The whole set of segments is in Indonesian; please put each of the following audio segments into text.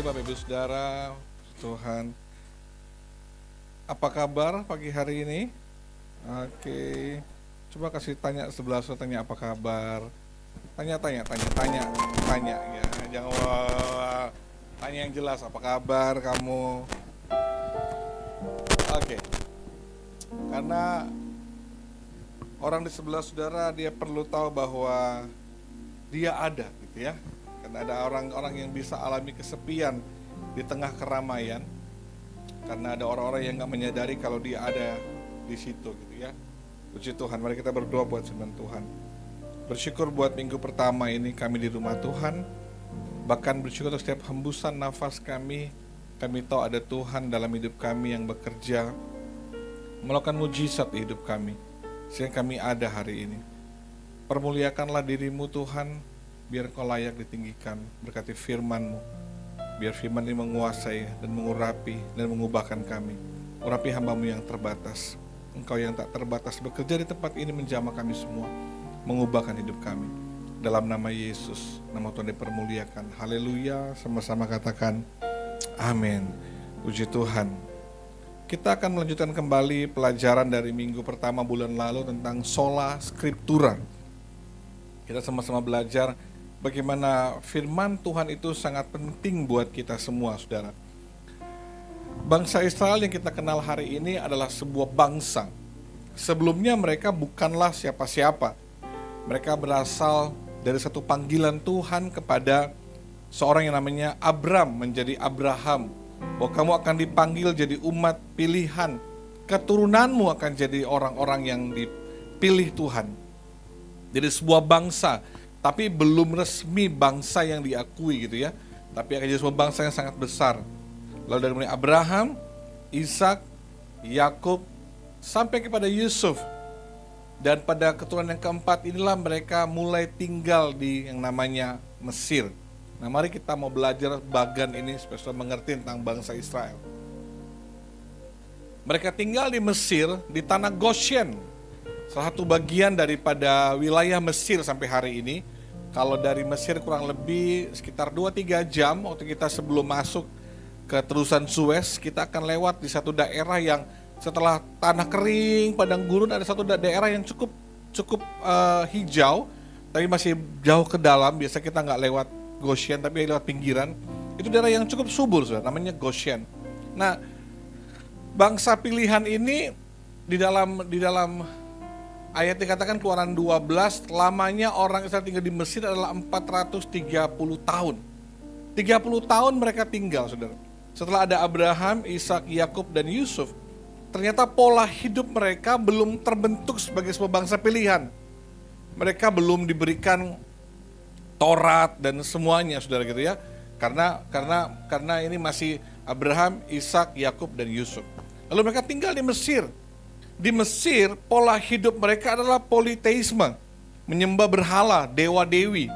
kembali Bapak Ibu Saudara. Tuhan, apa kabar pagi hari ini? Oke, coba kasih tanya sebelah saudara, tanya apa kabar. Tanya ya. Jangan tanya yang jelas, apa kabar kamu? Oke, karena orang di sebelah saudara dia perlu tahu bahwa dia ada gitu ya. Karena ada orang-orang yang bisa alami kesepian di tengah keramaian, karena ada orang-orang yang gak menyadari kalau dia ada di situ gitu ya. Puji Tuhan, mari kita berdoa buat firman Tuhan. Bersyukur buat minggu pertama ini kami di rumah Tuhan. Bahkan bersyukur untuk setiap hembusan nafas kami. Kami tahu ada Tuhan dalam hidup kami yang bekerja melakukan mujizat di hidup kami, sehingga kami ada hari ini. Permuliakanlah dirimu Tuhan, biar Engkau layak ditinggikan. Berkati firman-Mu, biar firman ini menguasai dan mengurapi dan mengubahkan kami. Urapi hamba-Mu yang terbatas. Engkau yang tak terbatas bekerja di tempat ini menjamah kami semua, mengubahkan hidup kami. Dalam nama Yesus, nama Tuhan dipermuliakan. Haleluya, sama-sama katakan amin. Puji Tuhan. Kita akan melanjutkan kembali pelajaran dari minggu pertama bulan lalu tentang sola scriptura. Kita sama-sama belajar bagaimana firman Tuhan itu sangat penting buat kita semua, saudara. Bangsa Israel yang kita kenal hari ini adalah sebuah bangsa. Sebelumnya mereka bukanlah siapa-siapa. Mereka berasal dari satu panggilan Tuhan kepada seorang yang namanya Abram menjadi Abraham. Bahwa kamu akan dipanggil jadi umat pilihan. Keturunanmu akan jadi orang-orang yang dipilih Tuhan. Jadi sebuah bangsa, tapi belum resmi bangsa yang diakui gitu ya. Tapi akan jadi sebuah bangsa yang sangat besar. Lalu dari mulai Abraham, Ishak, Yakub, sampai kepada Yusuf. Dan pada keturunan yang keempat inilah mereka mulai tinggal di yang namanya Mesir. Nah, mari kita mau belajar bagian ini supaya mengerti tentang bangsa Israel. Mereka tinggal di Mesir, di tanah Goshen. Salah satu bagian daripada wilayah Mesir sampai hari ini. Kalau dari Mesir kurang lebih sekitar 2-3 jam waktu kita sebelum masuk ke terusan Suez, kita akan lewat di satu daerah yang setelah tanah kering, padang gurun, ada satu daerah yang cukup hijau, tapi masih jauh ke dalam. Biasa kita nggak lewat Goshen, tapi lewat pinggiran. Itu daerah yang cukup subur, saudara, namanya Goshen. Nah, bangsa pilihan ini di dalam ayat dikatakan Keluaran 12, lamanya orang Israel tinggal di Mesir adalah 430 tahun. 30 tahun mereka tinggal, saudara. Setelah ada Abraham, Ishak, Yakub, dan Yusuf, ternyata pola hidup mereka belum terbentuk sebagai sebuah bangsa pilihan. Mereka belum diberikan Taurat dan semuanya, saudara gitu ya. Karena ini masih Abraham, Ishak, Yakub, dan Yusuf. Lalu mereka tinggal di Mesir. Di Mesir, pola hidup mereka adalah politeisme, menyembah berhala, dewa-dewi,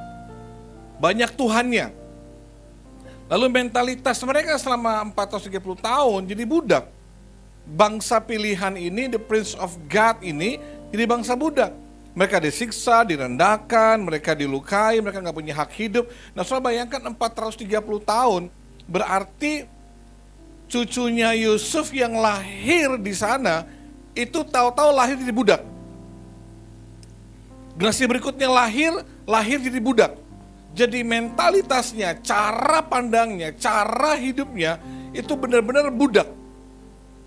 banyak tuhannya. Lalu mentalitas mereka selama 430 tahun jadi budak. Bangsa pilihan ini, the Prince of God ini, jadi bangsa budak. Mereka disiksa, direndahkan, mereka dilukai, mereka nggak punya hak hidup. Nah, saudara bayangkan 430 tahun, berarti cucunya Yusuf yang lahir di sana, itu tahu-tahu lahir jadi budak. Generasi berikutnya lahir jadi budak. Jadi mentalitasnya, cara pandangnya, cara hidupnya itu benar-benar budak.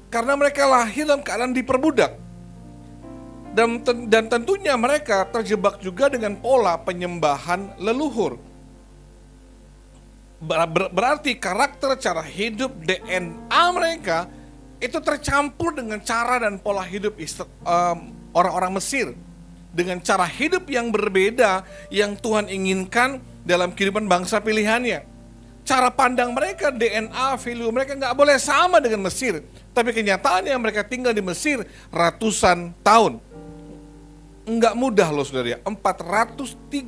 Karena mereka lahir dalam keadaan diperbudak. Dan tentunya mereka terjebak juga dengan pola penyembahan leluhur. Berarti karakter, cara hidup, DNA mereka itu tercampur dengan cara dan pola hidup orang-orang Mesir. Dengan cara hidup yang berbeda yang Tuhan inginkan dalam kehidupan bangsa pilihannya. Cara pandang mereka, DNA, value mereka nggak boleh sama dengan Mesir. Tapi kenyataannya mereka tinggal di Mesir ratusan tahun. Enggak mudah loh saudara ya, 430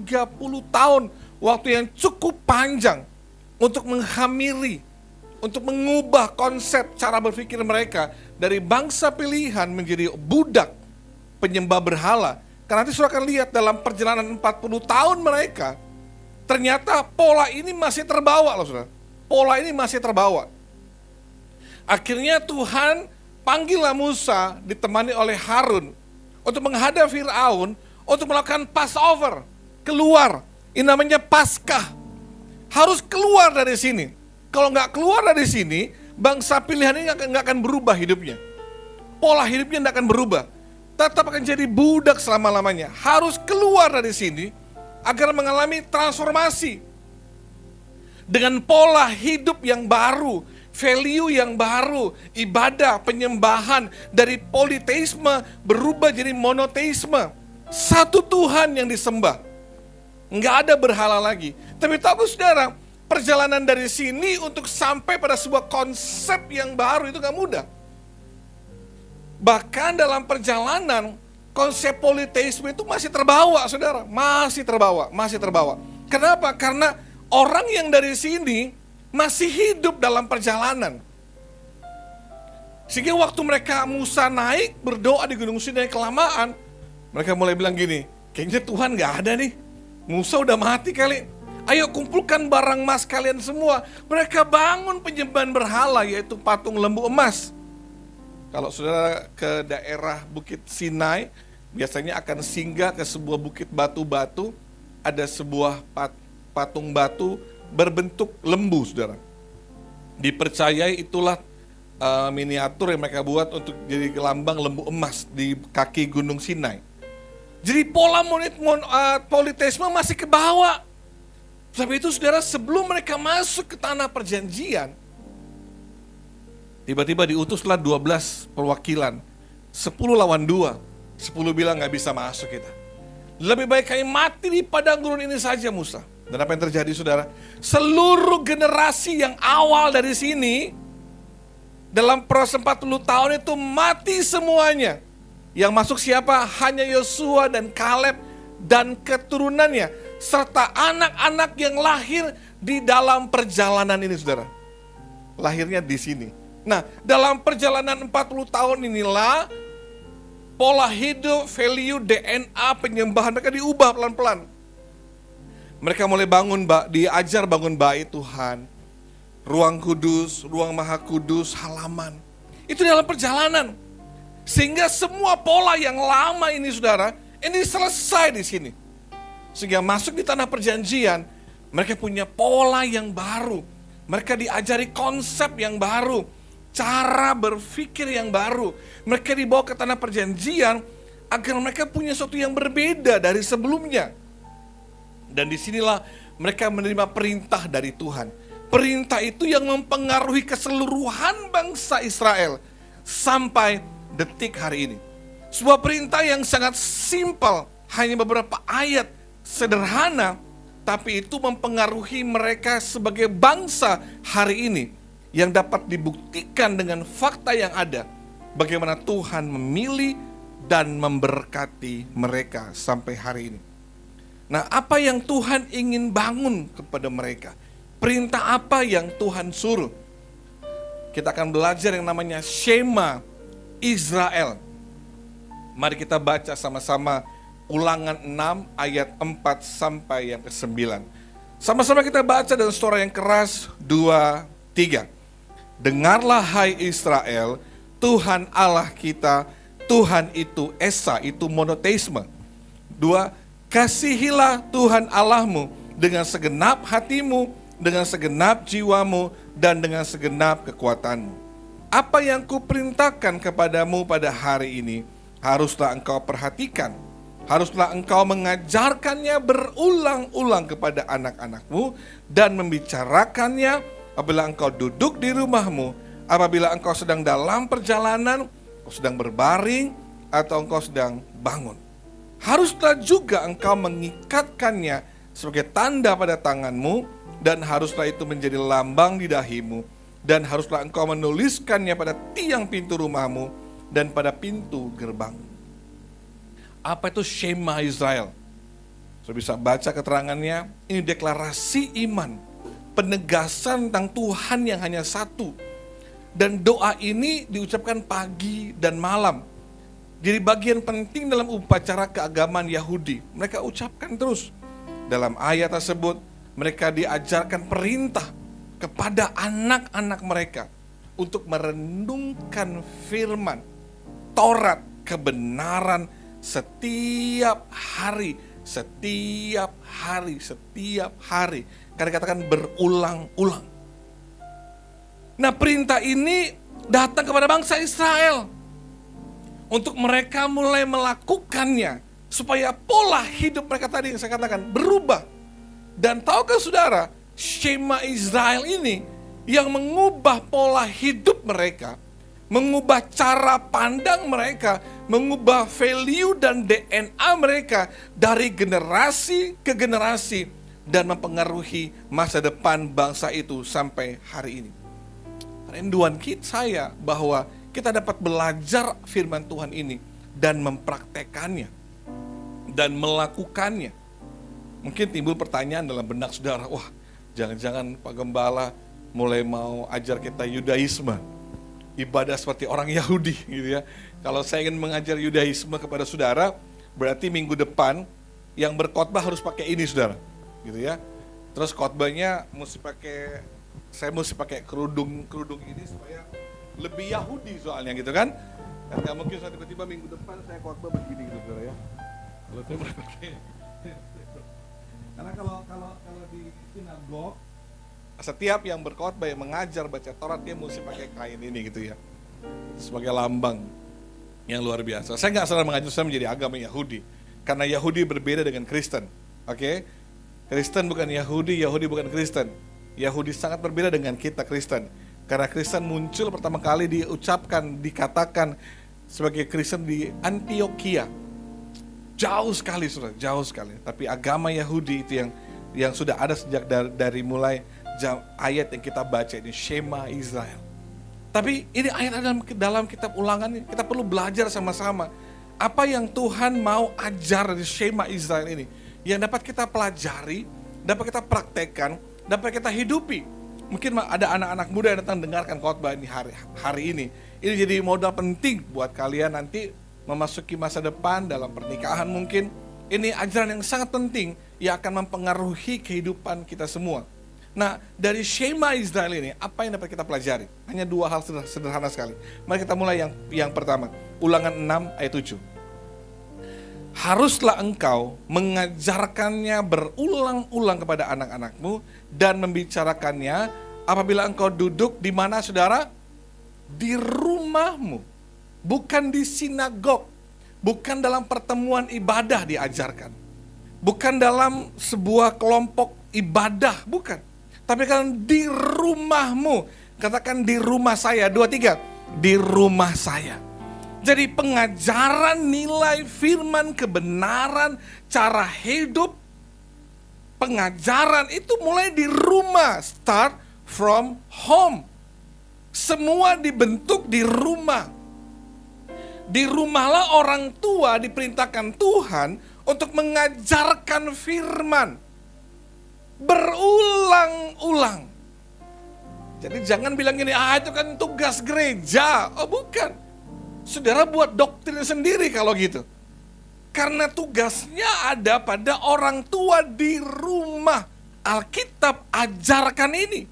tahun, waktu yang cukup panjang untuk menghamiri, untuk mengubah konsep cara berpikir mereka dari bangsa pilihan menjadi budak penyembah berhala. Karena nanti saudara akan lihat dalam perjalanan 40 tahun mereka, ternyata pola ini masih terbawa loh saudara. pola ini masih terbawa. Akhirnya Tuhan panggillah Musa ditemani oleh Harun untuk menghadap Firaun untuk melakukan Passover, keluar. Ini namanya Paskah. Harus keluar dari sini. Kalau nggak keluar dari sini, bangsa pilihan ini nggak akan berubah hidupnya. Pola hidupnya nggak akan berubah. Tetap akan jadi budak selama-lamanya. Harus keluar dari sini agar mengalami transformasi. Dengan pola hidup yang baru, value yang baru, ibadah, penyembahan dari politeisme berubah jadi monoteisme. Satu Tuhan yang disembah. Nggak ada berhala lagi. Tapi tahu saudara, perjalanan dari sini untuk sampai pada sebuah konsep yang baru itu nggak mudah. Bahkan dalam perjalanan, konsep politeisme itu masih terbawa, saudara. Masih terbawa. Kenapa? Karena orang yang dari sini masih hidup dalam perjalanan. Sehingga waktu Musa naik berdoa di Gunung Sinai kelamaan, mereka mulai bilang gini, kayaknya Tuhan gak ada nih. Musa udah mati kali. Ayo kumpulkan barang emas kalian semua. Mereka bangun penyembahan berhala, yaitu patung lembu emas. Kalau saudara ke daerah Bukit Sinai, biasanya akan singgah ke sebuah bukit batu-batu. Ada sebuah patung batu berbentuk lembu, saudara. Dipercayai itulah miniatur yang mereka buat untuk jadi lambang lembu emas di kaki Gunung Sinai. Jadi pola politeisme masih ke bawah. Tapi itu saudara, sebelum mereka masuk ke tanah perjanjian, tiba-tiba diutuslah 12 perwakilan. 10 lawan 2. 10 bilang gak bisa masuk kita. Lebih baik kami mati di padang gurun ini saja, Musa. Dan apa yang terjadi, saudara? Seluruh generasi yang awal dari sini, dalam proses 40 tahun itu mati semuanya. Yang masuk siapa? Hanya Yosua dan Kaleb dan keturunannya. Serta anak-anak yang lahir di dalam perjalanan ini, saudara. Lahirnya di sini. Nah, dalam perjalanan 40 tahun inilah pola hidup, value, DNA, penyembahan mereka diubah pelan-pelan. Mereka mulai diajar bangun bait Tuhan, ruang kudus, ruang maha kudus, halaman. Itu dalam perjalanan. Sehingga semua pola yang lama ini, saudara, ini selesai di sini. Sehingga masuk di tanah perjanjian, mereka punya pola yang baru. Mereka diajari konsep yang baru, cara berpikir yang baru. Mereka dibawa ke tanah perjanjian agar mereka punya sesuatu yang berbeda dari sebelumnya. Dan disinilah mereka menerima perintah dari Tuhan. Perintah itu yang mempengaruhi keseluruhan bangsa Israel sampai detik hari ini. Sebuah perintah yang sangat simpel, hanya beberapa ayat sederhana, tapi itu mempengaruhi mereka sebagai bangsa hari ini, yang dapat dibuktikan dengan fakta yang ada, bagaimana Tuhan memilih dan memberkati mereka sampai hari ini. Nah, apa yang Tuhan ingin bangun kepada mereka? Perintah apa yang Tuhan suruh? Kita akan belajar yang namanya Shema Israel. Mari kita baca sama-sama Ulangan 6 ayat 4 sampai yang ke-9. Sama-sama kita baca dengan suara yang keras, 2, 3. Dengarlah hai Israel, Tuhan Allah kita, Tuhan itu Esa, itu monoteisme. 2, kasihilah Tuhan Allahmu dengan segenap hatimu, dengan segenap jiwamu, dan dengan segenap kekuatanmu. Apa yang kuperintahkan kepadamu pada hari ini, haruslah engkau perhatikan. Haruslah engkau mengajarkannya berulang-ulang kepada anak-anakmu dan membicarakannya apabila engkau duduk di rumahmu, apabila engkau sedang dalam perjalanan, engkau sedang berbaring, atau engkau sedang bangun. Haruslah juga engkau mengikatkannya sebagai tanda pada tanganmu, dan haruslah itu menjadi lambang di dahimu, dan haruslah engkau menuliskannya pada tiang pintu rumahmu dan pada pintu gerbang. Apa itu Shema Israel? Saya bisa baca keterangannya. Ini deklarasi iman, penegasan tentang Tuhan yang hanya satu. Dan doa ini diucapkan pagi dan malam. Jadi bagian penting dalam upacara keagamaan Yahudi. Mereka ucapkan terus. Dalam ayat tersebut mereka diajarkan perintah kepada anak-anak mereka untuk merenungkan firman Taurat kebenaran setiap hari. Karena katakan berulang-ulang. Nah, perintah ini datang kepada bangsa Israel untuk mereka mulai melakukannya supaya pola hidup mereka tadi yang saya katakan berubah. Dan tahukah saudara, Shema Israel ini yang mengubah pola hidup mereka, mengubah cara pandang mereka, mengubah value dan DNA mereka dari generasi ke generasi dan mempengaruhi masa depan bangsa itu sampai hari ini. Rinduan saya bahwa kita dapat belajar firman Tuhan ini dan mempraktekannya dan melakukannya. Mungkin timbul pertanyaan dalam benak saudara, wah jangan-jangan Pak Gembala mulai mau ajar kita Yudaisme, ibadah seperti orang Yahudi gitu ya. Kalau saya ingin mengajar Yudaisme kepada saudara, berarti minggu depan yang berkhotbah harus pakai ini saudara, gitu ya. Terus khotbahnya saya mesti pakai kerudung ini supaya lebih Yahudi soalnya gitu kan. Dan nggak mungkin tiba-tiba minggu depan saya khotbah begini gitu saudara ya. Kalau saya pakai, karena kalau di sinagog setiap yang berkhotbah yang mengajar baca Taurat dia mesti pakai kain ini gitu ya, sebagai lambang yang luar biasa. Saya nggak salah mengajar saya menjadi agama Yahudi, karena Yahudi berbeda dengan Kristen. Oke? Kristen bukan Yahudi, Yahudi bukan Kristen. Yahudi sangat berbeda dengan kita Kristen, karena Kristen muncul pertama kali dikatakan sebagai Kristen di Antioquia. Jauh sekali saudara, jauh sekali. Tapi agama Yahudi itu yang sudah ada sejak dari mulai ayat yang kita baca ini, Shema Israel. Tapi ini ayat dalam kitab Ulangan, kita perlu belajar sama-sama apa yang Tuhan mau ajar dari Shema Israel ini, yang dapat kita pelajari, dapat kita praktekkan, dapat kita hidupi. Mungkin ada anak-anak muda yang datang dengarkan khotbah ini hari ini. Ini jadi modal penting buat kalian nanti memasuki masa depan dalam pernikahan mungkin. Ini ajaran yang sangat penting yang akan mempengaruhi kehidupan kita semua. Nah, dari Shema Israel ini, apa yang dapat kita pelajari? Hanya dua hal sederhana sekali. Mari kita mulai yang pertama. Ulangan 6 ayat 7. Haruslah engkau mengajarkannya berulang-ulang kepada anak-anakmu dan membicarakannya apabila engkau duduk di mana saudara? Di rumahmu. Bukan di sinagog. Bukan dalam pertemuan ibadah diajarkan. Bukan dalam sebuah kelompok ibadah, bukan. Tapi kan di rumahmu. Katakan di rumah saya. 2, 3. Di rumah saya. Jadi pengajaran nilai firman kebenaran, cara hidup, pengajaran itu mulai di rumah. Start from home. Semua dibentuk di rumah. Di rumahlah orang tua diperintahkan Tuhan untuk mengajarkan firman. Berulang-ulang. Jadi jangan bilang gini, itu kan tugas gereja. Oh bukan. Saudara buat doktrin sendiri kalau gitu. Karena tugasnya ada pada orang tua di rumah. Alkitab ajarkan ini.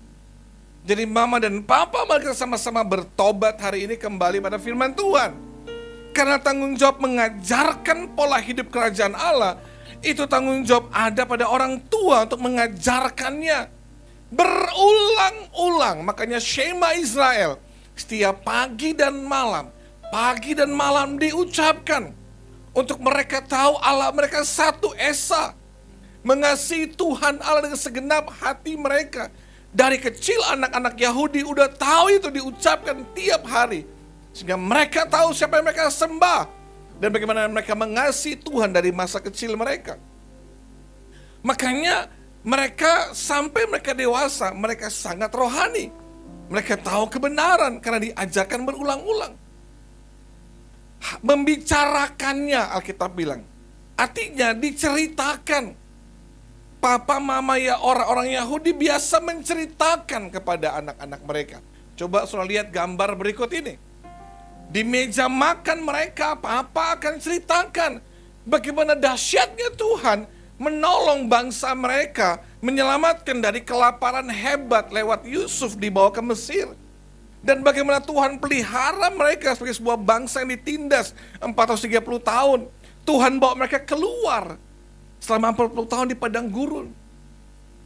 Jadi mama dan papa mari sama-sama bertobat hari ini kembali pada firman Tuhan. Karena tanggung jawab mengajarkan pola hidup kerajaan Allah, itu tanggung jawab ada pada orang tua untuk mengajarkannya. Berulang-ulang, makanya Shema Israel, setiap pagi dan malam diucapkan. Untuk mereka tahu Allah mereka satu esa. Mengasihi Tuhan Allah dengan segenap hati mereka. Dari kecil anak-anak Yahudi udah tahu itu diucapkan tiap hari. Sehingga mereka tahu siapa yang mereka sembah. Dan bagaimana mereka mengasihi Tuhan dari masa kecil mereka. Makanya mereka sampai mereka dewasa, mereka sangat rohani. Mereka tahu kebenaran karena diajarkan berulang-ulang. Membicarakannya Alkitab bilang. Artinya diceritakan. Papa mama ya orang-orang Yahudi biasa menceritakan kepada anak-anak mereka. Coba saudara lihat gambar berikut ini. Di meja makan mereka apa-apa akan ceritakan bagaimana dahsyatnya Tuhan menolong bangsa mereka menyelamatkan dari kelaparan hebat lewat Yusuf dibawa ke Mesir. Dan bagaimana Tuhan pelihara mereka sebagai sebuah bangsa yang ditindas 430 tahun. Tuhan bawa mereka keluar selama 40 tahun di padang gurun.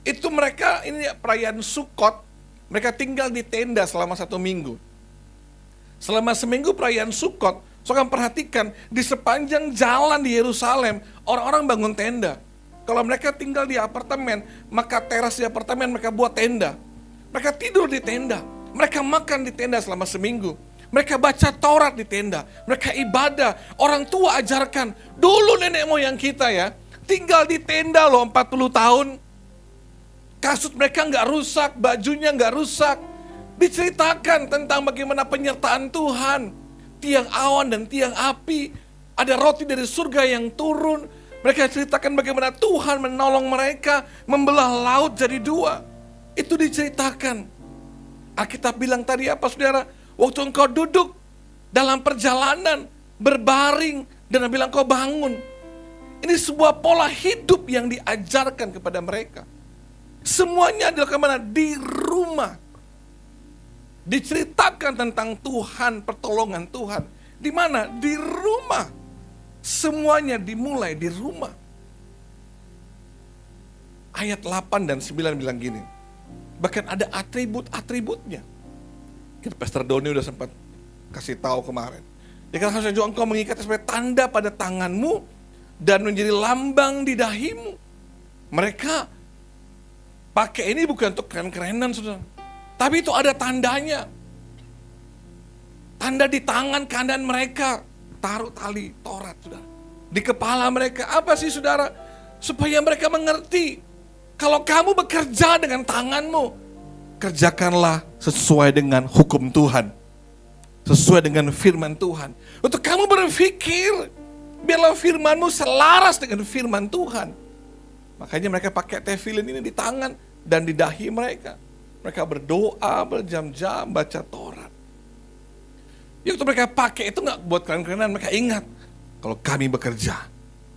Itu mereka, ini perayaan Sukot, mereka tinggal di tenda selama 1 minggu. Selama seminggu perayaan Sukot, saudara perhatikan di sepanjang jalan di Yerusalem, orang-orang bangun tenda. Kalau mereka tinggal di apartemen, maka teras di apartemen mereka buat tenda. Mereka tidur di tenda, mereka makan di tenda selama seminggu. Mereka baca Taurat di tenda, mereka ibadah. Orang tua ajarkan, dulu nenek moyang kita ya, tinggal di tenda loh 40 tahun. Kasut mereka nggak rusak, bajunya nggak rusak. Diceritakan tentang bagaimana penyertaan Tuhan. Tiang awan dan tiang api. Ada roti dari surga yang turun. Mereka ceritakan bagaimana Tuhan menolong mereka. Membelah laut jadi 2. Itu diceritakan. Alkitab bilang tadi apa saudara? Waktu engkau duduk dalam perjalanan. Berbaring dan bilang kau bangun. Ini sebuah pola hidup yang diajarkan kepada mereka. Semuanya adalah kemana? Di rumah. Diceritakan tentang Tuhan, pertolongan Tuhan. Di mana? Di rumah. Semuanya dimulai di rumah. Ayat 8 dan 9 bilang gini. Bahkan ada atribut-atributnya. Kita Pastor Doni udah sempat kasih tahu kemarin. Ya kan harusnya juga engkau mengikat sebagai tanda pada tanganmu dan menjadi lambang di dahimu. Mereka pakai ini bukan untuk keren-kerenan saudara. Tapi itu ada tandanya. Tanda di tangan kanan mereka. Taruh tali Taurat saudara. Di kepala mereka. Apa sih saudara? Supaya mereka mengerti. Kalau kamu bekerja dengan tanganmu. Kerjakanlah sesuai dengan hukum Tuhan. Sesuai dengan firman Tuhan. Untuk kamu berpikir. Biarlah firmanmu selaras dengan firman Tuhan. Makanya mereka pakai tefilin ini di tangan. Dan di dahi mereka. Mereka berdoa berjam-jam baca Taurat. Yang mereka pakai itu gak buat keren-kerenan. Mereka ingat. Kalau kami bekerja.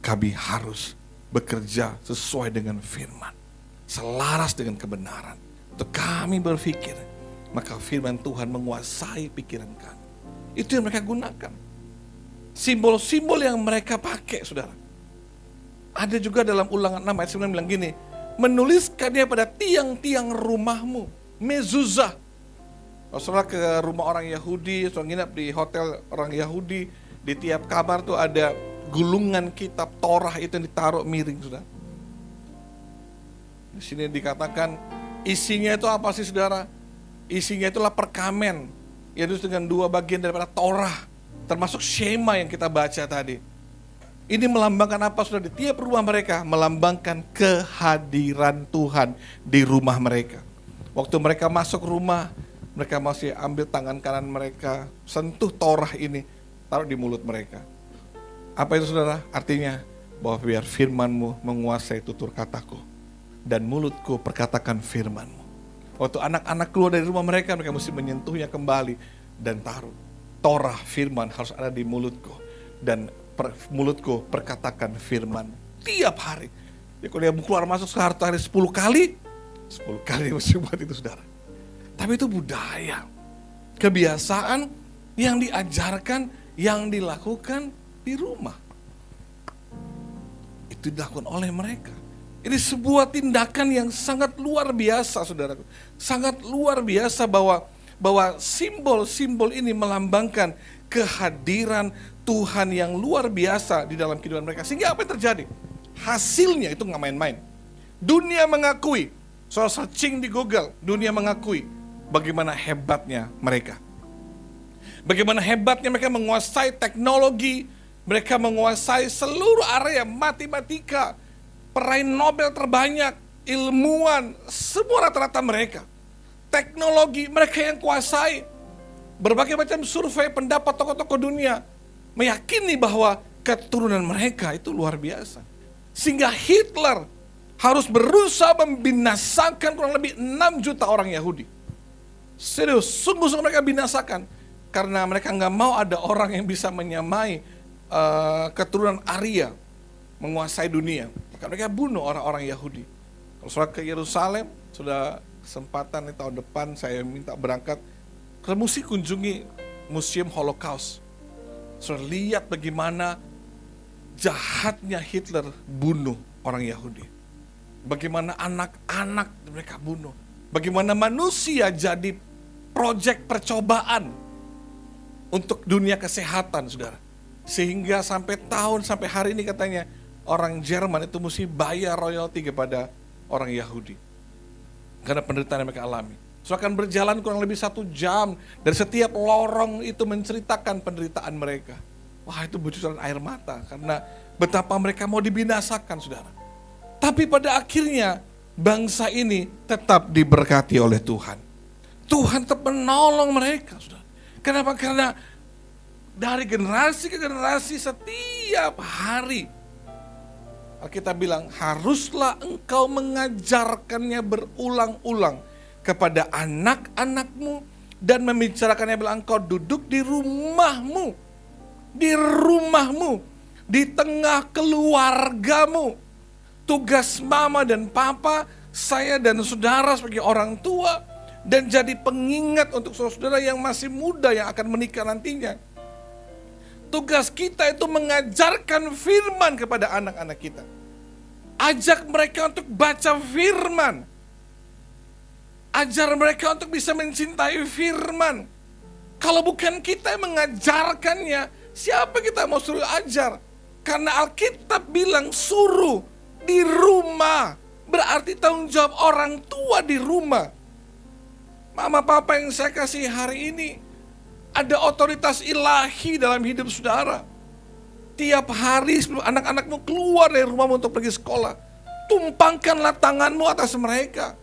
Kami harus bekerja sesuai dengan firman. Selaras dengan kebenaran. Untuk kami berpikir. Maka firman Tuhan menguasai pikiran kami. Itu yang mereka gunakan. Simbol-simbol yang mereka pakai saudara. Ada juga dalam Ulangan 6 ayat 9 bilang gini. Menuliskannya pada tiang-tiang rumahmu. Mezuzah. Kalau saudara ke rumah orang Yahudi, saudara nginap di hotel orang Yahudi, di tiap kamar tuh ada gulungan kitab Torah itu yang ditaruh miring saudara. Di sini dikatakan isinya itu apa sih saudara? Isinya itulah perkamen. Yaitu dengan 2 bagian daripada Torah. Termasuk Shema yang kita baca tadi. Ini melambangkan apa saudara? Di tiap rumah mereka melambangkan kehadiran Tuhan di rumah mereka. Waktu mereka masuk rumah, mereka masih ambil tangan kanan mereka, sentuh Torah ini, taruh di mulut mereka. Apa itu saudara? Artinya bahwa biar firmanmu menguasai tutur kataku dan mulutku perkatakan firmanmu. Waktu anak-anak keluar dari rumah mereka, mereka mesti menyentuhnya kembali dan taruh. Torah firman harus ada di mulutku dan mulutku perkatakan firman tiap hari. Ya, kalau dia keluar masuk sehari 10 kali, 10 kali mesti buat itu saudara. Tapi itu budaya, kebiasaan yang diajarkan, yang dilakukan di rumah. Itu dilakukan oleh mereka. Ini sebuah tindakan yang sangat luar biasa saudara. Sangat luar biasa bahwa simbol-simbol ini melambangkan kehadiran Tuhan yang luar biasa di dalam kehidupan mereka. Sehingga apa yang terjadi? Hasilnya itu gak main-main. Dunia mengakui, soal searching di Google, dunia mengakui bagaimana hebatnya mereka. Bagaimana hebatnya mereka menguasai teknologi, mereka menguasai seluruh area matematika, peraih Nobel terbanyak, ilmuwan, semua rata-rata mereka. Teknologi mereka yang kuasai. Berbagai macam survei pendapat tokoh-tokoh dunia meyakini bahwa keturunan mereka itu luar biasa. Sehingga Hitler harus berusaha membinasakan kurang lebih 6 juta orang Yahudi. Serius, sungguh-sungguh mereka binasakan. Karena mereka nggak mau ada orang yang bisa menyamai keturunan Arya menguasai dunia. Maka mereka bunuh orang-orang Yahudi. Kalau saudara ke Yerusalem, sudah kesempatan nih tahun depan saya minta berangkat, saudara mesti kunjungi Museum Holocaust. Saudara lihat bagaimana jahatnya Hitler bunuh orang Yahudi. Bagaimana anak-anak mereka bunuh. Bagaimana manusia jadi proyek percobaan untuk dunia kesehatan, saudara. Sehingga sampai hari ini katanya orang Jerman itu mesti bayar royalti kepada orang Yahudi. Karena penderitaan yang mereka alami. So akan berjalan kurang lebih 1 jam. Dan setiap lorong itu menceritakan penderitaan mereka. Wah, itu bocoran air mata. Karena betapa mereka mau dibinasakan, saudara. Tapi pada akhirnya bangsa ini tetap diberkati oleh Tuhan. Tuhan tetap menolong mereka, saudara. Kenapa? Karena dari generasi ke generasi setiap hari Alkitab bilang, haruslah engkau mengajarkannya berulang-ulang kepada anak-anakmu dan membicarakannya bila engkau duduk di rumahmu, di tengah keluargamu. Tugas mama dan papa, saya dan saudara sebagai orang tua, dan jadi pengingat untuk saudara-saudara yang masih muda yang akan menikah nantinya. Tugas kita itu mengajarkan firman kepada anak-anak kita. Ajak mereka untuk baca firman. Ajar mereka untuk bisa mencintai firman. Kalau bukan kita yang mengajarkannya, siapa kita mau suruh ajar? Karena Alkitab bilang suruh di rumah. Berarti tanggung jawab orang tua di rumah. Mama papa yang saya kasih hari ini, ada otoritas ilahi dalam hidup saudara. Tiap hari sebelum anak-anakmu keluar dari rumahmu untuk pergi sekolah, tumpangkanlah tanganmu atas mereka.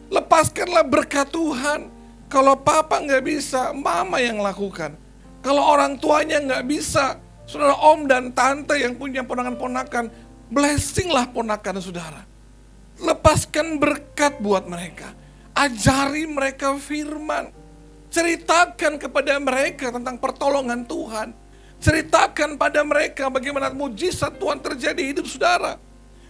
Lepaskanlah berkat Tuhan. Kalau papa nggak bisa, mama yang lakukan. Kalau orang tuanya nggak bisa, saudara om dan tante yang punya ponakan-ponakan, blessinglah ponakan saudara. Lepaskan berkat buat mereka. Ajari mereka firman. Ceritakan kepada mereka tentang pertolongan Tuhan. Ceritakan pada mereka bagaimana mujizat Tuhan terjadi di hidup saudara.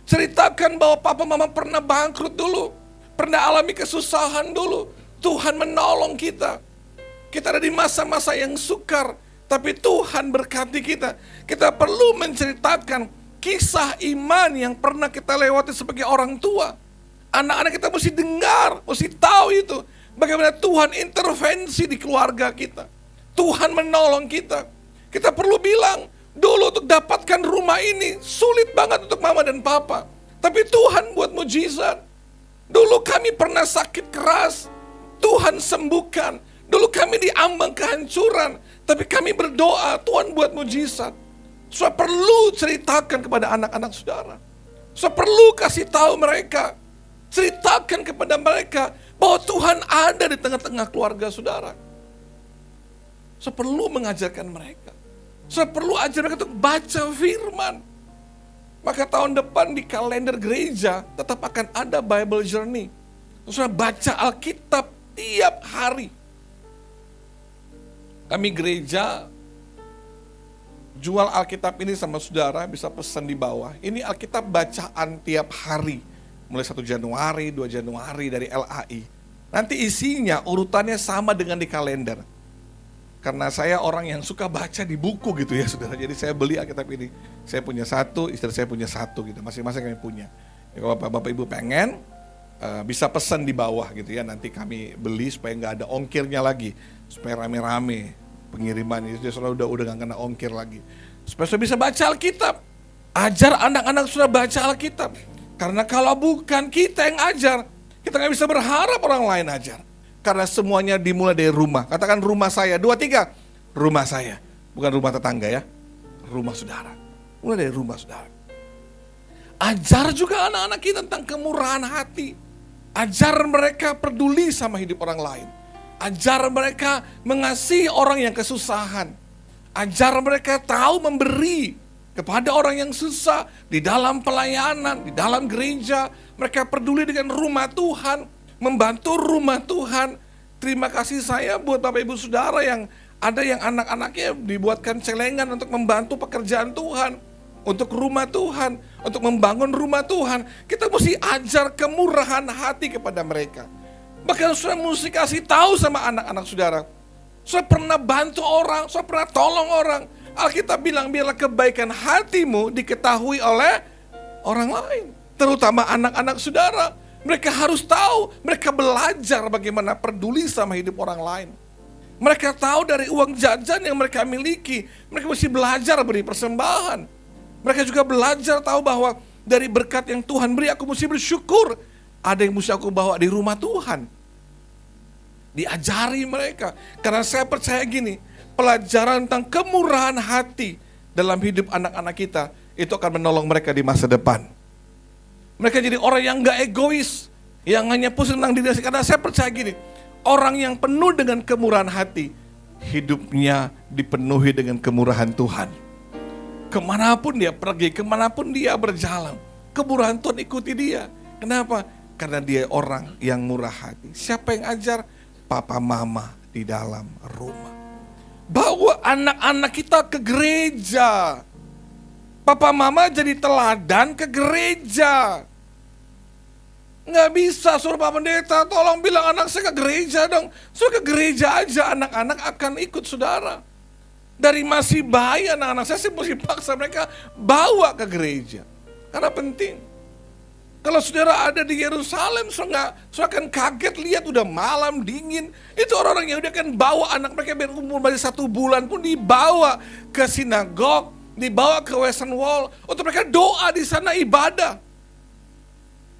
Ceritakan bahwa papa mama pernah bangkrut dulu. Pernah alami kesusahan dulu. Tuhan menolong kita. Kita ada di masa-masa yang sukar. Tapi Tuhan berkati kita. Kita perlu menceritakan kisah iman yang pernah kita lewati sebagai orang tua. Anak-anak kita mesti dengar, mesti tahu itu. Bagaimana Tuhan intervensi di keluarga kita. Tuhan menolong kita. Kita perlu bilang, dulu untuk dapatkan rumah ini sulit banget untuk mama dan papa. Tapi Tuhan buat mujizat. Dulu kami pernah sakit keras, Tuhan sembuhkan. Dulu kami diambang kehancuran, tapi kami berdoa, Tuhan buat mujizat. Saudara perlu ceritakan kepada anak-anak saudara. Saudara perlu kasih tahu mereka. Ceritakan kepada mereka bahwa Tuhan ada di tengah-tengah keluarga saudara. Saudara perlu mengajarkan mereka. Saudara perlu ajar mereka untuk baca firman. Maka tahun depan di kalender gereja tetap akan ada Bible Journey. Saudara baca Alkitab tiap hari. Kami gereja jual Alkitab ini sama saudara, bisa pesan di bawah. Ini Alkitab bacaan tiap hari. Mulai 1 Januari, 2 Januari dari LAI. Nanti isinya urutannya sama dengan di kalender. Karena saya orang yang suka baca di buku gitu ya saudara. Jadi saya beli Alkitab ini. Saya punya 1, istri saya punya 1 gitu. Masing-masing kami punya. Ya, kalau Bapak Ibu pengen, bisa pesan di bawah gitu ya. Nanti kami beli supaya nggak ada ongkirnya lagi. Supaya rame-rame pengiriman itu saudara udah nggak kena ongkir lagi. Supaya saudara bisa baca Alkitab. Ajar anak-anak saudara baca Alkitab. Karena kalau bukan kita yang ajar, kita nggak bisa berharap orang lain ajar. Karena semuanya dimulai dari rumah. Katakan rumah saya, 2, 3. Rumah saya. Bukan rumah tetangga ya. Rumah saudara. Mulai dari rumah saudara. Ajar juga anak-anak kita tentang kemurahan hati. Ajar mereka peduli sama hidup orang lain. Ajar mereka mengasihi orang yang kesusahan. Ajar mereka tahu memberi kepada orang yang susah. Di dalam pelayanan, di dalam gereja. Mereka peduli dengan rumah Tuhan. Membantu rumah Tuhan. Terima kasih saya buat Bapak Ibu Saudara yang ada yang anak-anaknya dibuatkan celengan untuk membantu pekerjaan Tuhan. untuk rumah Tuhan, untuk membangun rumah Tuhan. Kita mesti ajar kemurahan hati kepada mereka. Bahkan saudara mesti kasih tahu sama anak-anak saudara. Saudara pernah bantu orang, saudara pernah tolong orang. Alkitab bilang biarlah kebaikan hatimu diketahui oleh orang lain. Terutama anak-anak saudara. Mereka harus tahu, mereka belajar bagaimana peduli sama hidup orang lain. Mereka tahu dari uang jajan yang mereka miliki, mereka mesti belajar beri persembahan. Mereka juga belajar tahu bahwa dari berkat yang Tuhan beri aku mesti bersyukur. Ada yang mesti aku bawa di rumah Tuhan. Diajari mereka. Karena saya percaya gini, pelajaran tentang kemurahan hati dalam hidup anak-anak kita, itu akan menolong mereka di masa depan. Mereka jadi orang yang gak egois, yang hanya pusing tentang diri sendiri. Karena saya percaya gini, orang yang penuh dengan kemurahan hati, hidupnya dipenuhi dengan kemurahan Tuhan. Kemanapun dia pergi, kemanapun dia berjalan, kemurahan Tuhan ikuti dia. Kenapa? Karena dia orang yang murah hati. Siapa yang ajar? Papa mama di dalam rumah. Bawa anak-anak kita ke gereja. Papa mama jadi teladan ke gereja. Nggak bisa suruh Pak Pendeta, tolong bilang anak saya ke gereja dong. Suruh ke gereja aja, anak-anak akan ikut saudara. Dari masih bayi anak-anak saya mesti paksa mereka bawa ke gereja. Karena penting. Kalau saudara ada di Yerusalem, saudara akan kaget lihat udah malam dingin. Itu orang-orang yang udah kan bawa anak mereka biar umur masih 1 bulan pun dibawa ke sinagog, dibawa ke Western Wall. Untuk mereka doa di sana ibadah.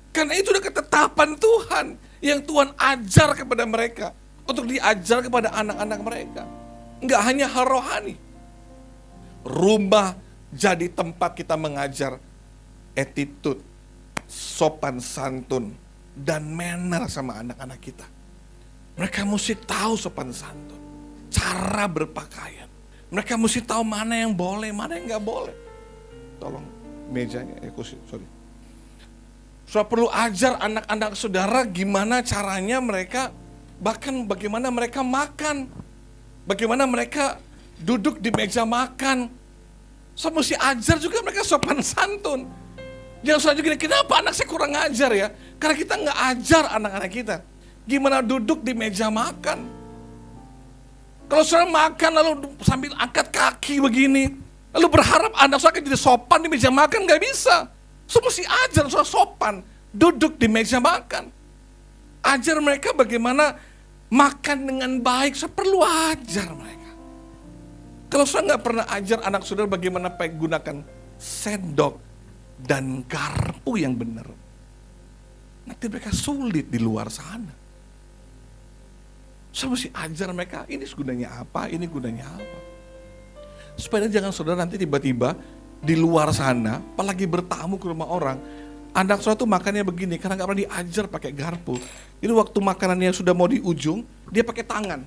Karena itu udah ketetapan Tuhan yang Tuhan ajar kepada mereka. Untuk diajar kepada anak-anak mereka. Enggak hanya hal rohani. Rumah jadi tempat kita mengajar attitude, sopan santun, dan manner sama anak-anak kita. Mereka mesti tahu sopan santun, cara berpakaian. Mereka mesti tahu mana yang boleh, mana yang nggak boleh. Tolong mejanya, sorry. Saudara perlu ajar anak-anak saudara gimana caranya mereka, bahkan bagaimana mereka makan, bagaimana mereka duduk di meja makan. Saudara mesti ajar juga mereka sopan santun. Jangan saja gini, kenapa anak saya kurang ajar ya? Karena kita nggak ajar anak-anak kita gimana duduk di meja makan. Kalau saudara makan lalu sambil angkat kaki begini, lalu berharap anak saudara jadi sopan di meja makan, nggak bisa. Saudara mesti ajar saudara sopan duduk di meja makan. Ajar mereka bagaimana makan dengan baik. Saudara perlu ajar mereka. Kalau saudara nggak pernah ajar anak saudara bagaimana gunakan sendok dan garpu yang benar, nanti mereka sulit di luar sana. Saya mesti ajar mereka, ini gunanya apa, ini gunanya apa. Supaya jangan saudara nanti tiba-tiba di luar sana, apalagi bertamu ke rumah orang, anak saudara tuh makannya begini, karena gak pernah diajar pakai garpu. Ini waktu makanannya sudah mau di ujung, dia pakai tangan.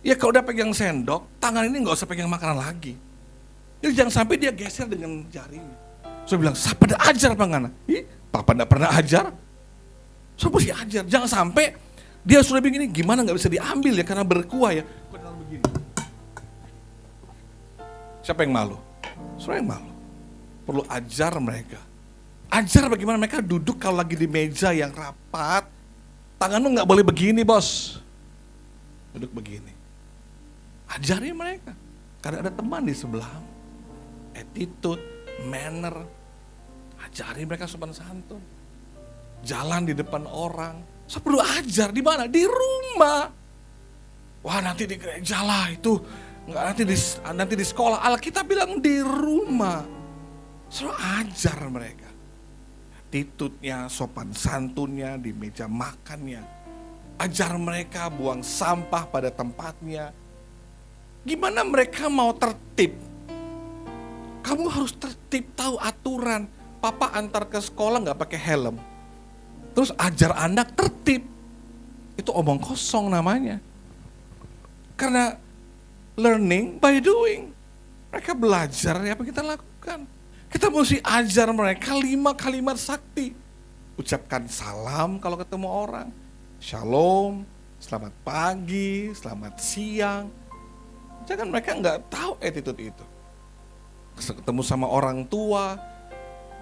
Ya kalau udah pegang sendok, tangan ini gak usah pegang makanan lagi. Jadi jangan sampai dia geser dengan jarinya. Saya bilang, siapa pada ajar Pak Ngana? Papa enggak pernah ajar. Saya mesti ajar. Jangan sampai dia sudah begini, gimana nggak bisa diambil ya karena berkuah ya. Padahal begini. Siapa yang malu? Saya yang malu. Perlu ajar mereka. Ajar bagaimana mereka duduk kalau lagi di meja yang rapat. Tangan lu nggak boleh begini bos. Duduk begini. Ajari mereka. Karena ada teman di sebelahmu. Attitude, manner, ajari mereka sopan santun. Jalan di depan orang, saya perlu ajar di mana? Di rumah. Wah nanti di gereja lah itu, nggak nanti di sekolah. Alkitab bilang di rumah. Saya ajar mereka. Attitude-nya, sopan santunnya, di meja makannya. Ajar mereka buang sampah pada tempatnya. Gimana mereka mau tertib? Kamu harus tertib, tahu aturan. Papa antar ke sekolah nggak pakai helm. Terus ajar anak tertib. Itu omong kosong namanya. Karena learning by doing. Mereka belajar ya apa kita lakukan. Kita mesti ajar mereka 5 kalimat sakti. Ucapkan salam kalau ketemu orang. Shalom, selamat pagi, selamat siang. Jangan mereka nggak tahu attitude itu. ketemu sama orang tua,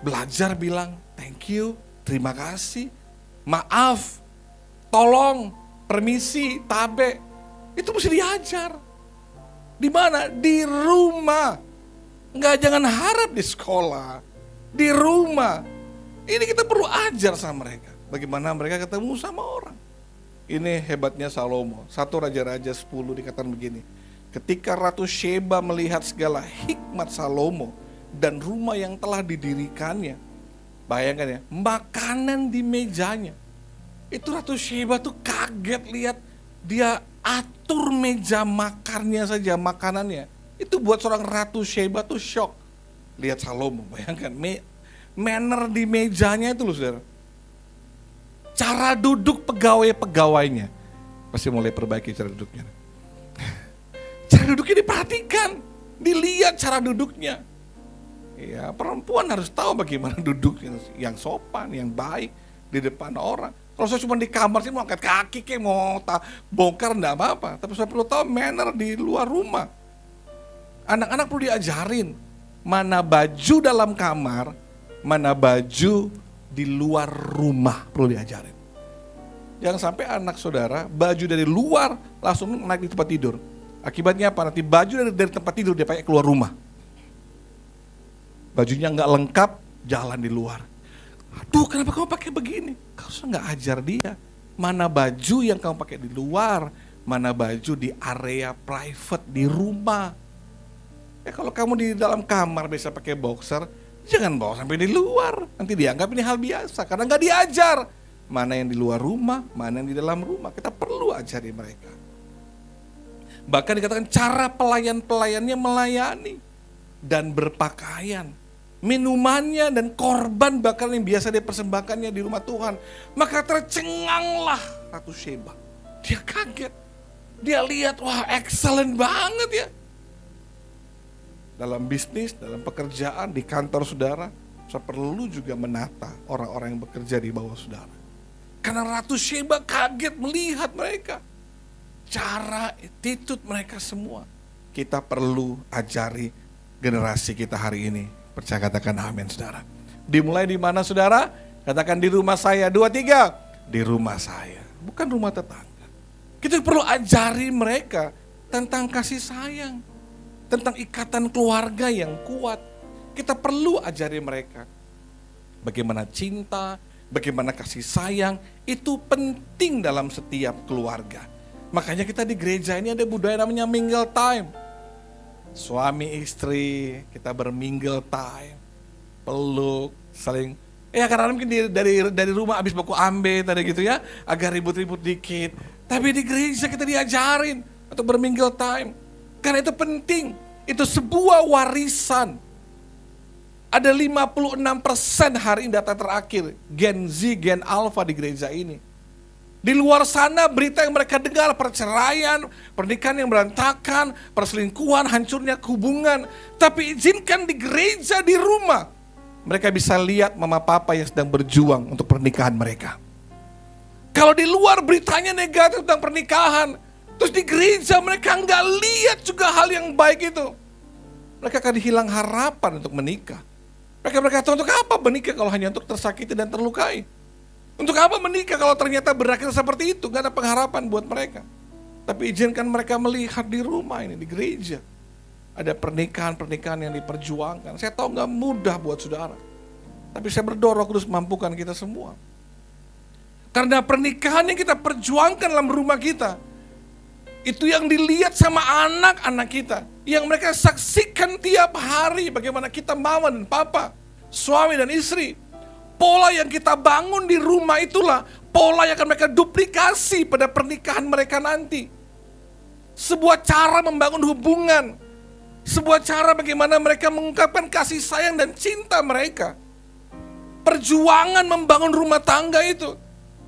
belajar bilang thank you, terima kasih, maaf, tolong, permisi, tabe. Itu mesti diajar. Di mana? Di rumah. Jangan harap di sekolah, di rumah. Ini kita perlu ajar sama mereka. Bagaimana mereka ketemu sama orang. Ini hebatnya Salomo. 1 Raja-Raja 10 dikatakan begini. Ketika Ratu Sheba melihat segala hikmat Salomo dan rumah yang telah didirikannya, bayangkan ya, makanan di mejanya. Itu Ratu Sheba tuh kaget lihat dia atur meja makannya saja, makanannya. Itu buat seorang Ratu Sheba tuh shock. Lihat Salomo, bayangkan manner di mejanya itu loh saudara. Cara duduk pegawai-pegawainya. Pasti mulai perbaiki cara duduknya. Cara duduknya diperhatikan, dilihat cara duduknya. Ya, perempuan harus tahu bagaimana duduk yang sopan, yang baik di depan orang. Kalau saya cuma di kamar sih mau angkat kaki, kayak mau bongkar enggak apa-apa. Tapi saya perlu tahu manner di luar rumah. Anak-anak perlu diajarin mana baju dalam kamar, mana baju di luar rumah perlu diajarin. Jangan sampai anak saudara baju dari luar langsung naik di tempat tidur. Akibatnya apa? Nanti baju dari tempat tidur dia pakai keluar rumah. Bajunya nggak lengkap, jalan di luar. Aduh, kenapa kamu pakai begini? Kau nggak ajar dia. Mana baju yang kamu pakai di luar, mana baju di area private di rumah. Kalau kamu di dalam kamar bisa pakai boxer, jangan bawa sampai di luar. Nanti dianggap ini hal biasa karena nggak diajar. Mana yang di luar rumah, mana yang di dalam rumah. Kita perlu ajari mereka. Bahkan dikatakan cara pelayan-pelayannya melayani dan berpakaian. Minumannya dan korban bakal yang biasa dia persembahkannya di rumah Tuhan. Maka tercenganglah Ratu Sheba. Dia kaget. Dia lihat, wah excellent banget ya. Dalam bisnis, dalam pekerjaan, di kantor saudara, saya perlu juga menata orang-orang yang bekerja di bawah saudara. Karena Ratu Sheba kaget melihat mereka. Cara, attitude mereka semua. Kita perlu ajari generasi kita hari ini. Percaya katakan amin saudara. Dimulai di mana saudara? Katakan di rumah saya. 2, 3. Di rumah saya. Bukan rumah tetangga. Kita perlu ajari mereka tentang kasih sayang. Tentang ikatan keluarga yang kuat. Kita perlu ajari mereka. Bagaimana cinta, bagaimana kasih sayang. Itu penting dalam setiap keluarga. Makanya kita di gereja ini ada budaya namanya mingle time. Suami istri, kita bermingle time. Peluk, saling. Kadang-kadang mungkin dari rumah habis baku ambe tadi gitu ya. Agak ribut-ribut dikit. Tapi di gereja kita diajarin untuk bermingle time. Karena itu penting. Itu sebuah warisan. Ada 56% hari ini data terakhir. Gen Z, Gen Alpha di gereja ini. Di luar sana berita yang mereka dengar perceraian, pernikahan yang berantakan, perselingkuhan, hancurnya hubungan. Tapi izinkan di gereja, di rumah, mereka bisa lihat mama papa yang sedang berjuang untuk pernikahan mereka. Kalau di luar beritanya negatif tentang pernikahan, terus di gereja mereka nggak lihat juga hal yang baik itu. Mereka akan hilang harapan untuk menikah. Mereka berkata, untuk apa menikah kalau hanya untuk tersakiti dan terlukai? Untuk apa menikah kalau ternyata berakhir seperti itu? Gak ada pengharapan buat mereka. Tapi izinkan mereka melihat di rumah ini, di gereja. Ada pernikahan-pernikahan yang diperjuangkan. Saya tahu gak mudah buat saudara. Tapi saya berdoa Roh Kudus mampukan kita semua. Karena pernikahan yang kita perjuangkan dalam rumah kita, itu yang dilihat sama anak-anak kita. Yang mereka saksikan tiap hari bagaimana kita mama dan papa, suami dan istri. Pola yang kita bangun di rumah itulah pola yang akan mereka duplikasi pada pernikahan mereka nanti. Sebuah cara membangun hubungan. Sebuah cara bagaimana mereka mengungkapkan kasih sayang dan cinta mereka. Perjuangan membangun rumah tangga itu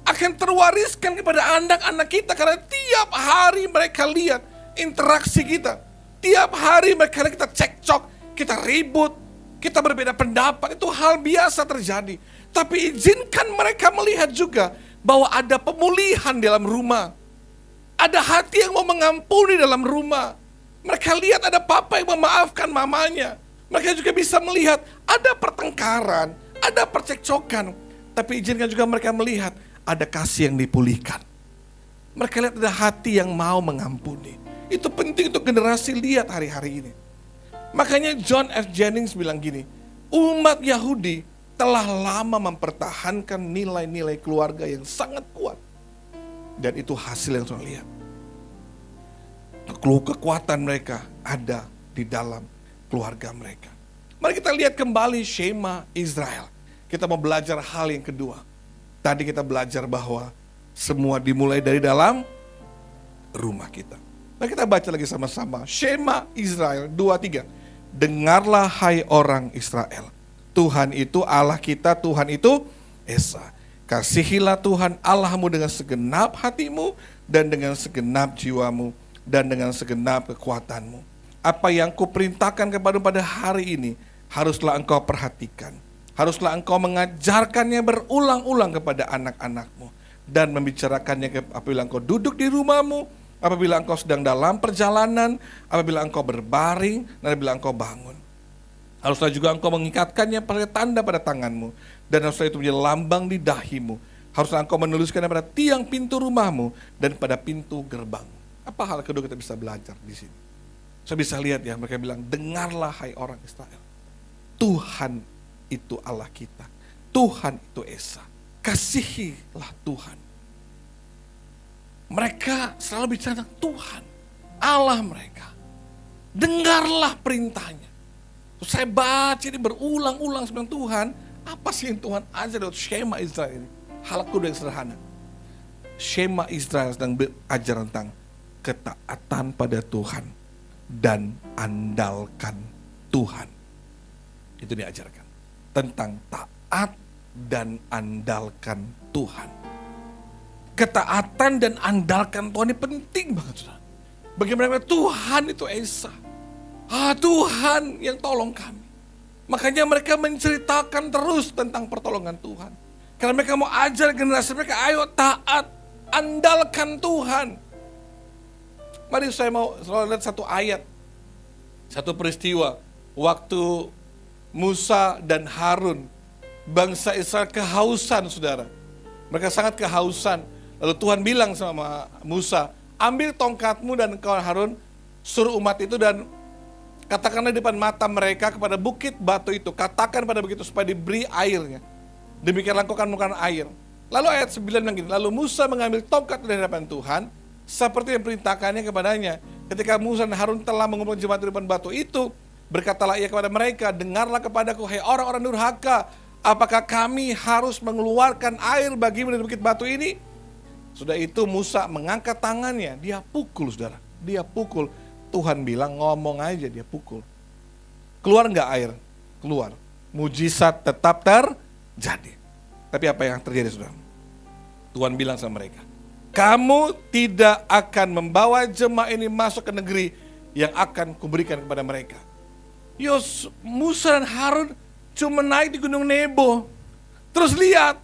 akan terwariskan kepada anak-anak kita. Karena tiap hari mereka lihat interaksi kita. Tiap hari mereka lihat kita cekcok, kita ribut, kita berbeda pendapat. Itu hal biasa terjadi. Tapi izinkan mereka melihat juga bahwa ada pemulihan dalam rumah. Ada hati yang mau mengampuni dalam rumah. Mereka lihat ada papa yang memaafkan mamanya. Mereka juga bisa melihat ada pertengkaran, ada percekcokan. Tapi izinkan juga mereka melihat ada kasih yang dipulihkan. Mereka lihat ada hati yang mau mengampuni. Itu penting untuk generasi lihat hari-hari ini. Makanya John F. Jennings bilang gini, umat Yahudi telah lama mempertahankan nilai-nilai keluarga yang sangat kuat. Dan itu hasil yang saya lihat. Kekuatan mereka ada di dalam keluarga mereka. Mari kita lihat kembali Shema Israel. Kita mau belajar hal yang kedua. Tadi kita belajar bahwa semua dimulai dari dalam rumah kita. Mari kita baca lagi sama-sama. Shema Israel 2-3. Dengarlah hai orang Israel. Tuhan itu Allah kita, Tuhan itu Esa. Kasihilah Tuhan Allahmu dengan segenap hatimu dan dengan segenap jiwamu dan dengan segenap kekuatanmu. Apa yang kuperintahkan kepadamu pada hari ini haruslah engkau perhatikan. Haruslah engkau mengajarkannya berulang-ulang kepada anak-anakmu dan membicarakannya apabila engkau duduk di rumahmu, apabila engkau sedang dalam perjalanan, apabila engkau berbaring, dan apabila engkau bangun. Haruslah juga engkau mengikatkannya pada tanda pada tanganmu, dan haruslah itu menjadi lambang di dahimu. Haruslah engkau menuliskannya pada tiang pintu rumahmu dan pada pintu gerbang. Apa hal kedua kita bisa belajar di sini? Saya bisa lihat ya, mereka bilang, dengarlah hai orang Israel. Tuhan itu Allah kita. Tuhan itu Esa. Kasihilah Tuhan. Mereka selalu bicara tentang Tuhan, Allah mereka. Dengarlah perintahnya. Terus saya baca ini berulang-ulang sebenarnya Tuhan, apa sih yang Tuhan ajar lewat Shema Israel ini? Hal kedua yang sederhana. Shema Israel sedang berajar tentang ketaatan pada Tuhan dan andalkan Tuhan. Itu diajarkan. Tentang taat dan andalkan Tuhan. Ketaatan dan andalkan Tuhan ini penting banget, saudara. Bagaimana Tuhan itu Esa. Tuhan yang tolong kami. Makanya mereka menceritakan terus tentang pertolongan Tuhan. Karena mereka mau ajar generasi mereka, ayo taat, andalkan Tuhan. Mari saya mau lihat satu ayat, satu peristiwa. Waktu Musa dan Harun, bangsa Israel kehausan, saudara. Mereka sangat kehausan. Lalu Tuhan bilang sama Musa, ambil tongkatmu dan kau Harun, suruh umat itu dan katakanlah di depan mata mereka kepada bukit batu itu. Katakan pada begitu supaya diberi airnya. Demikianlah kau akan mengeluarkan air. Lalu ayat 9 bilang gini, lalu Musa mengambil tongkat dari hadapan Tuhan, seperti yang perintahkannya kepadanya. Ketika Musa dan Harun telah mengumpulkan jemaat di depan batu itu, berkatalah ia kepada mereka, dengarlah kepadaku, hai orang-orang durhaka, apakah kami harus mengeluarkan air bagimu dari bukit batu ini? Sudah itu Musa mengangkat tangannya, dia pukul, saudara. Dia pukul. Tuhan bilang ngomong aja, dia pukul. Keluar enggak air? Keluar. Mujizat tetap terjadi. Tapi apa yang terjadi, saudara? Tuhan bilang sama mereka, kamu tidak akan membawa jemaah ini masuk ke negeri yang akan kuberikan kepada mereka. Musa dan Harun cuma naik di Gunung Nebo. Terus lihat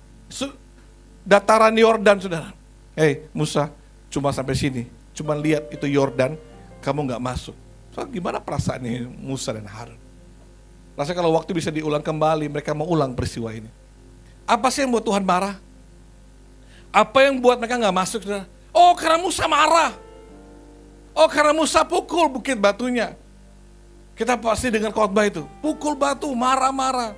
dataran Yordan, saudara. Musa, cuma sampai sini. Cuma lihat itu Yordan, kamu gak masuk. So, gimana perasaannya Musa dan Harun? Rasanya kalau waktu bisa diulang kembali, mereka mau ulang peristiwa ini. Apa sih yang buat Tuhan marah? Apa yang buat mereka gak masuk, saudara? Oh, karena Musa marah. Oh, karena Musa pukul bukit batunya. Kita pasti dengar khotbah itu, pukul batu, marah-marah.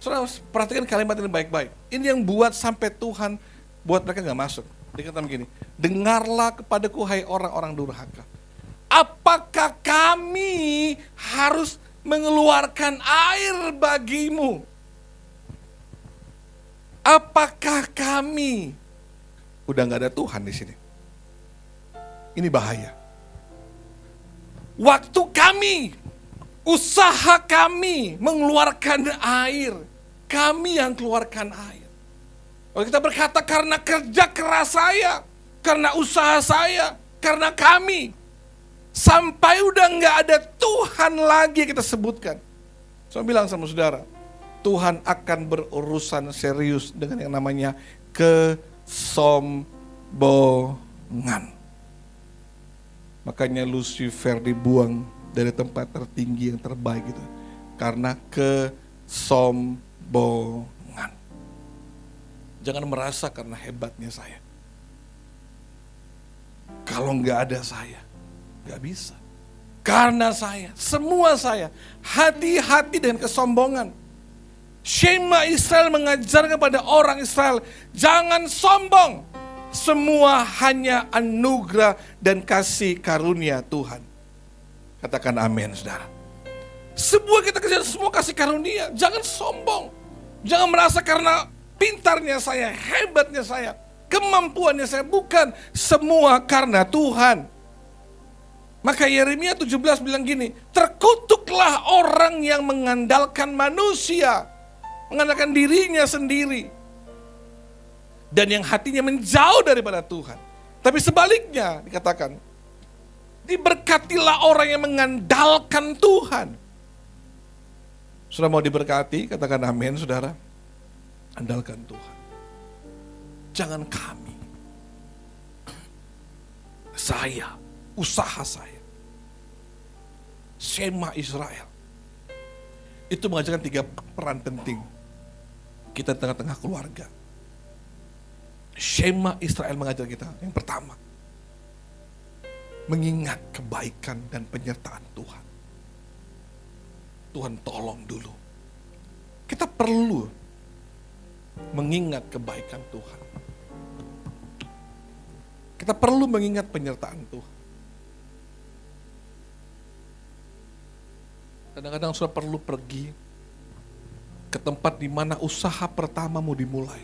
Saudara, perhatikan kalimat ini baik-baik. Ini yang buat sampai Tuhan buat mereka gak masuk. Dia kata begini, dengarlah kepadaku hai orang-orang durhaka. Apakah kami harus mengeluarkan air bagimu? Apakah kami? Udah gak ada Tuhan di sini. Ini bahaya. Waktu kami, usaha kami mengeluarkan air, kami yang keluarkan air. Kalau kita berkata karena kerja keras saya, karena usaha saya, karena kami, sampai udah gak ada Tuhan lagi kita sebutkan. Saya bilang sama saudara, Tuhan akan berurusan serius dengan yang namanya kesombongan. Makanya Lucifer dibuang dari tempat tertinggi yang terbaik itu. karena kesombongan. Jangan merasa karena hebatnya saya. Kalau nggak ada saya, nggak bisa. Karena saya, semua saya, hati-hati dengan kesombongan. Shema Israel mengajarkan kepada orang Israel, jangan sombong. Semua hanya anugerah dan kasih karunia Tuhan. Katakan amin, saudara. Semua kita kerja, semua kasih karunia. Jangan sombong. Jangan merasa karena pintarnya saya, hebatnya saya, kemampuannya saya. Bukan, semua karena Tuhan. Maka Yeremia 17 bilang gini, terkutuklah orang yang mengandalkan manusia, mengandalkan dirinya sendiri, dan yang hatinya menjauh daripada Tuhan. Tapi sebaliknya dikatakan, diberkatilah orang yang mengandalkan Tuhan. Sudah mau diberkati? Katakan amin, saudara. Andalkan Tuhan. Jangan kami. Saya, usaha saya. Shema Israel. Itu mengajarkan 3 peran penting kita tengah-tengah keluarga. Shema Israel mengajar kita, yang pertama, mengingat kebaikan dan penyertaan Tuhan. Tuhan tolong dulu. Kita perlu mengingat kebaikan Tuhan. Kita perlu mengingat penyertaan Tuhan. Kadang-kadang sudah perlu pergi ke tempat di mana usaha pertamamu dimulai.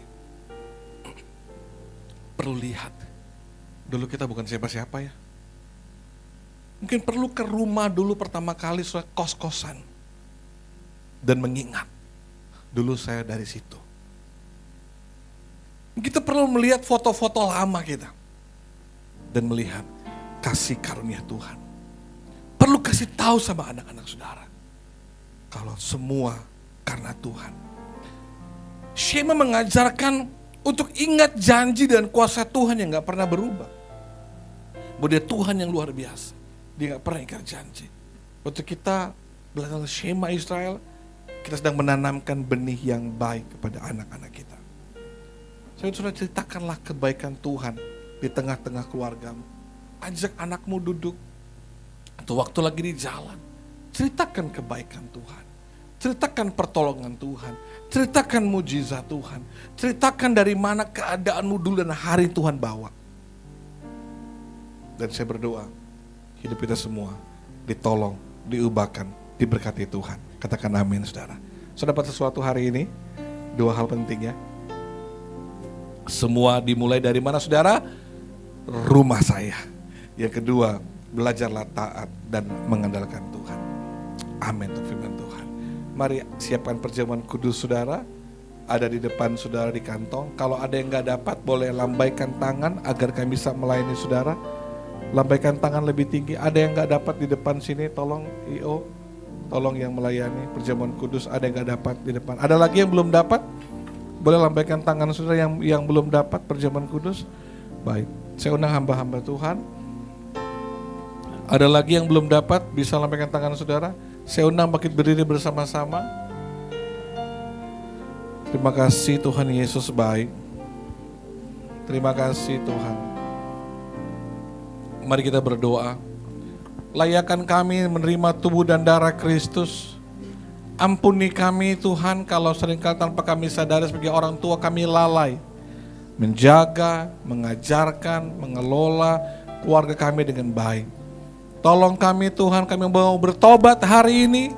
Perlu lihat, dulu kita bukan siapa-siapa ya. Mungkin perlu ke rumah dulu pertama kali sudah kos-kosan. Dan mengingat, dulu saya dari situ. Kita perlu melihat foto-foto lama kita. Dan melihat kasih karunia Tuhan. Perlu kasih tahu sama anak-anak saudara. Kalau semua karena Tuhan. Shema mengajarkan untuk ingat janji dan kuasa Tuhan yang gak pernah berubah. Bahwa dia Tuhan yang luar biasa. Dia gak pernah ingkar janji. Waktu kita belajar Shema Israel, kita sedang menanamkan benih yang baik kepada anak-anak kita. Saya sudah ceritakanlah kebaikan Tuhan di tengah-tengah keluargamu. Ajak anakmu duduk. Atau waktu lagi di jalan. Ceritakan kebaikan Tuhan. Ceritakan pertolongan Tuhan. Ceritakan mujizat Tuhan. Ceritakan dari mana keadaanmu dulu dan hari Tuhan bawa. Dan saya berdoa, hidup kita semua ditolong, diubahkan, diberkati Tuhan. Katakan amin, saudara. Saudara dapat sesuatu hari ini? 2 hal penting ya. Semua dimulai dari mana, saudara? Rumah saya. Yang kedua, belajarlah taat dan mengandalkan Tuhan. Amin untuk firman Tuhan. Mari siapkan perjamuan kudus saudara. Ada di depan saudara di kantong. Kalau ada yang gak dapat, boleh lambaikan tangan agar kami bisa melayani saudara. Lambaikan tangan lebih tinggi. Ada yang gak dapat di depan sini, tolong IO. Tolong yang melayani perjamuan kudus. Ada yang gak dapat di depan. Ada lagi yang belum dapat? Boleh lambaikan tangan saudara yang belum dapat perjamuan kudus. Baik, saya undang hamba-hamba Tuhan. Ada lagi yang belum dapat, bisa lambaikan tangan saudara. Saya undang bangkit berdiri bersama-sama. Terima kasih Tuhan Yesus baik. Terima kasih Tuhan. Mari kita berdoa. Layakkan kami menerima tubuh dan darah Kristus. Ampuni kami Tuhan kalau seringkali tanpa kami sadari sebagai orang tua kami lalai. Menjaga, mengajarkan, mengelola keluarga kami dengan baik. Tolong kami Tuhan, kami mau bertobat hari ini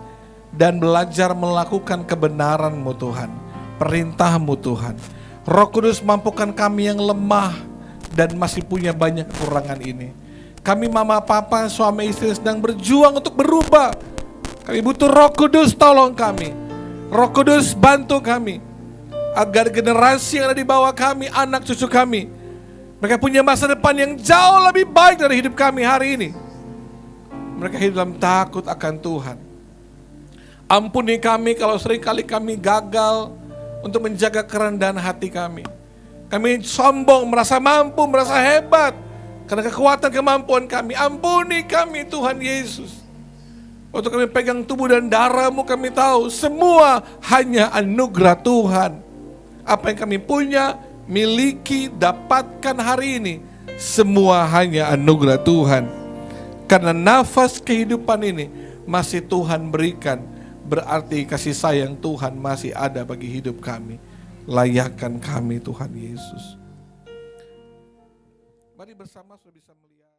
dan belajar melakukan kebenaran-Mu Tuhan, perintah-Mu Tuhan. Roh Kudus mampukan kami yang lemah dan masih punya banyak kekurangan ini. Kami mama papa, suami istri sedang berjuang untuk berubah. Kami butuh Roh Kudus, tolong kami. Roh Kudus bantu kami agar generasi yang ada di bawah kami, anak cucu kami, mereka punya masa depan yang jauh lebih baik dari hidup kami hari ini. Mereka hidup dalam takut akan Tuhan. Ampuni kami kalau seringkali kami gagal untuk menjaga kerendahan hati kami. Kami sombong, merasa mampu, merasa hebat karena kekuatan kemampuan kami. Ampuni kami Tuhan Yesus. Waktu kami pegang tubuh dan darah-Mu, kami tahu semua hanya anugerah Tuhan. Apa yang kami punya, miliki, dapatkan hari ini, semua hanya anugerah Tuhan. Karena nafas kehidupan ini masih Tuhan berikan, berarti kasih sayang Tuhan masih ada bagi hidup kami. Layakkan kami Tuhan Yesus. Mari bersama sudah bisa melihat.